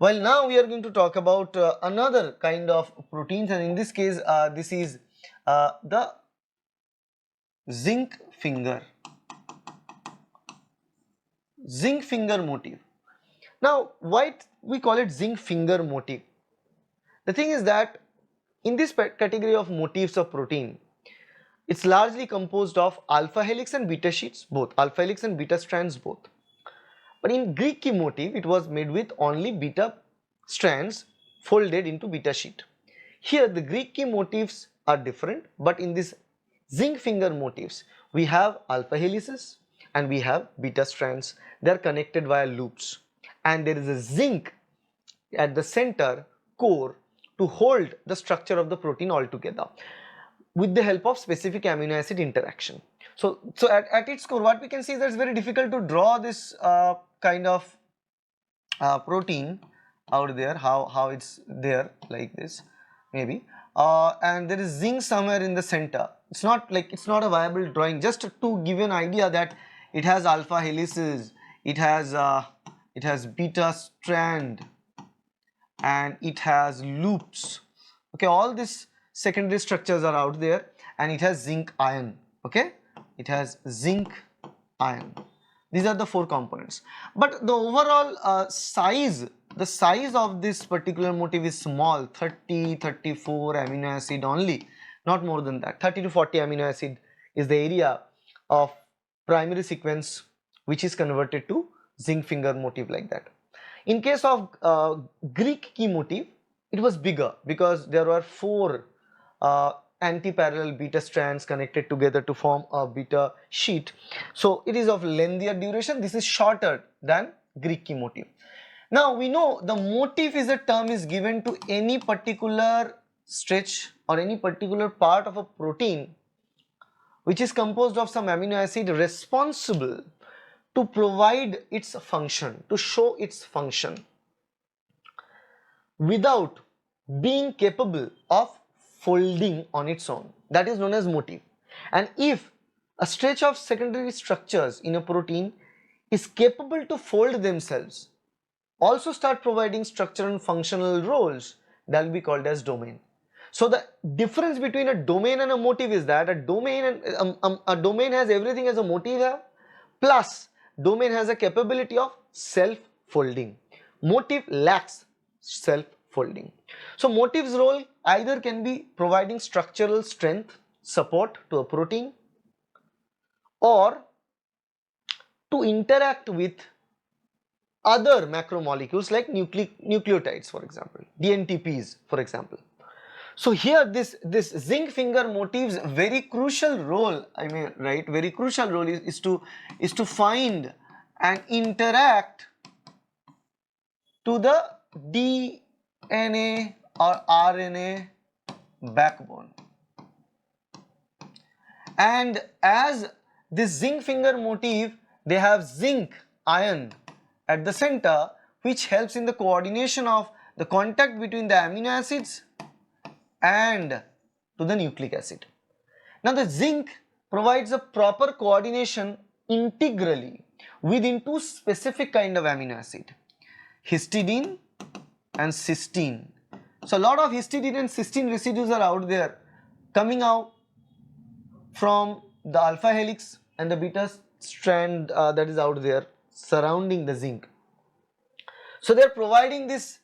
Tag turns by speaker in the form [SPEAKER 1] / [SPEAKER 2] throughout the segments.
[SPEAKER 1] While now we are going to talk about another kind of proteins, and in this case this is the zinc finger motif. Now why we call it zinc finger motif? The thing is that in this category of motifs of protein, it's largely composed of alpha helix and beta sheets, both alpha helix and beta strands both. But in Greek key motif, it was made with only beta strands folded into beta sheet. Here the Greek key motifs are different, but in this zinc finger motifs, we have alpha helices and we have beta strands. They are connected via loops, and there is a zinc at the center core to hold the structure of the protein altogether with the help of specific amino acid interaction. So at its core, what we can see is that it's very difficult to draw this kind of protein out there, how it's there like this maybe, and there is zinc somewhere in the center. It's not a viable drawing. Just to give you an idea that it has alpha helices, it has beta strand, and it has loops. Okay, all these secondary structures are out there, and it has zinc ion. Okay, it has zinc ion. These are the four components, but the overall size of this particular motif is small, 34 amino acid only, not more than that. 30 to 40 amino acid is the area of primary sequence which is converted to zinc finger motif like that. In case of Greek key motif, it was bigger because there were 4 anti-parallel beta strands connected together to form a beta sheet. So it is of lengthier duration. This is shorter than Greek key motif. Now we know the motif is a term is given to any particular stretch or any particular part of a protein which is composed of some amino acid responsible to provide its function, to show its function without being capable of folding on its own. That is known as motif. And if a stretch of secondary structures in a protein is capable to fold themselves, also start providing structural and functional roles, that will be called as domain. So the difference between a domain and a motif is that a domain has everything as a motif have, plus domain has a capability of self-folding. Motif lacks self-folding. So motif's role either can be providing structural strength, support to a protein, or to interact with other macromolecules like nucleotides, for example, DNTPs, for example. So here this zinc finger motif's very crucial role, very crucial role is to find and interact to the DNA or RNA backbone. And as this zinc finger motif, they have zinc ion at the center, which helps in the coordination of the contact between the amino acids and to the nucleic acid. Now the zinc provides a proper coordination integrally within 2 specific kind of amino acid, histidine and cysteine. So a lot of histidine and cysteine residues are out there coming out from the alpha helix and the beta strand that is out there surrounding the zinc. So they are providing this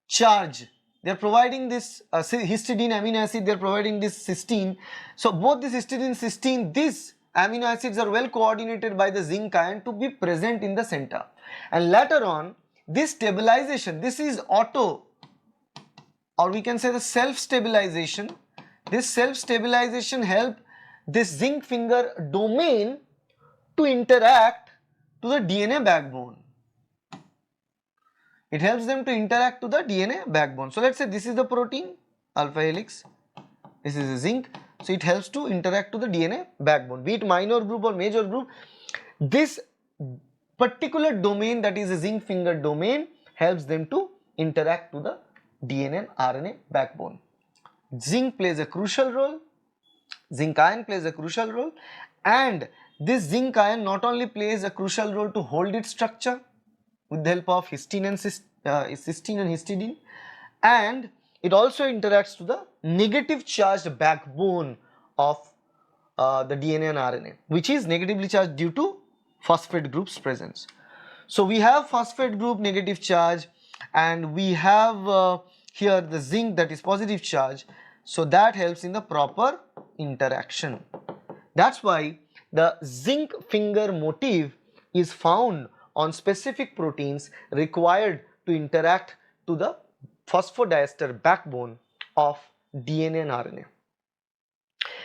[SPEAKER 1] charge, they are providing this histidine amino acid, they are providing this cysteine. So both this histidine and cysteine, these amino acids are well coordinated by the zinc ion to be present in the center, and later on this stabilization, this is auto, or we can say the self-stabilization. This self-stabilization help this zinc finger domain to interact to the DNA backbone. It helps them to interact to the DNA backbone. So let's say this is the protein, alpha helix, this is a zinc. So it helps to interact to the DNA backbone, be it minor group or major group. This particular domain, that is a zinc finger domain, helps them to interact to the DNA and RNA backbone. Zinc plays a crucial role, zinc ion plays a crucial role, and this zinc ion not only plays a crucial role to hold its structure with the help of histidine and cysteine and histidine, and it also interacts to the negative charged backbone of the DNA and RNA, which is negatively charged due to phosphate group's presence. So we have phosphate group negative charge, and we have here the zinc that is positive charge, so that helps in the proper interaction. That's why the zinc finger motif is found on specific proteins required to interact to the phosphodiester backbone of DNA and RNA.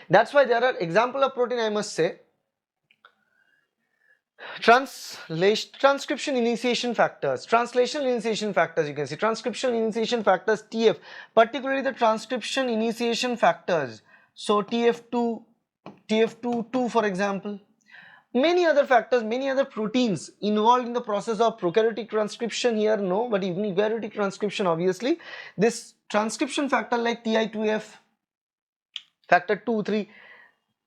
[SPEAKER 1] That's why there are example of protein, I must say, transcription initiation factors, translational initiation factors, you can see transcription initiation factors TF, particularly the transcription initiation factors, so TF2, TF22 for example, many other factors, many other proteins involved in the process of prokaryotic transcription here, no, but even eukaryotic transcription obviously, this transcription factor like TI2F, factor 2, 3,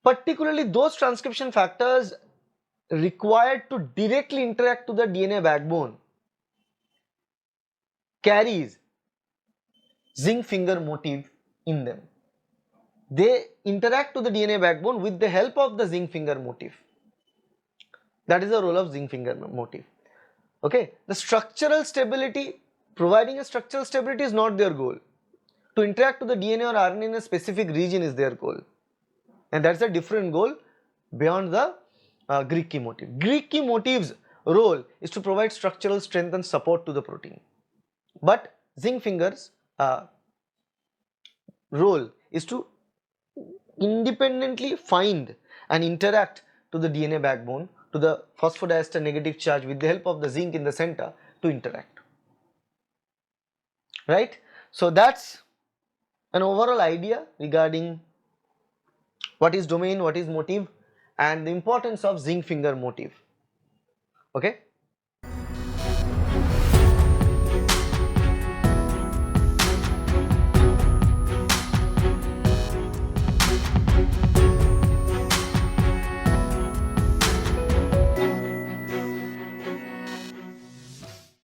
[SPEAKER 1] particularly those transcription factors required to directly interact to the DNA backbone carries zinc finger motif in them. They interact to the DNA backbone with the help of the zinc finger motif. That is the role of zinc finger motif. Okay, the structural stability, providing a structural stability is not their goal. To interact to the DNA or RNA in a specific region is their goal, and that's a different goal beyond the Greek key motif. Greek key motif's role is to provide structural strength and support to the protein, but zinc fingers role is to independently find and interact to the DNA backbone, to the phosphodiester negative charge with the help of the zinc in the center to interact, right? So that's an overall idea regarding what is domain, what is motif, and the importance of zinc finger motif. Okay.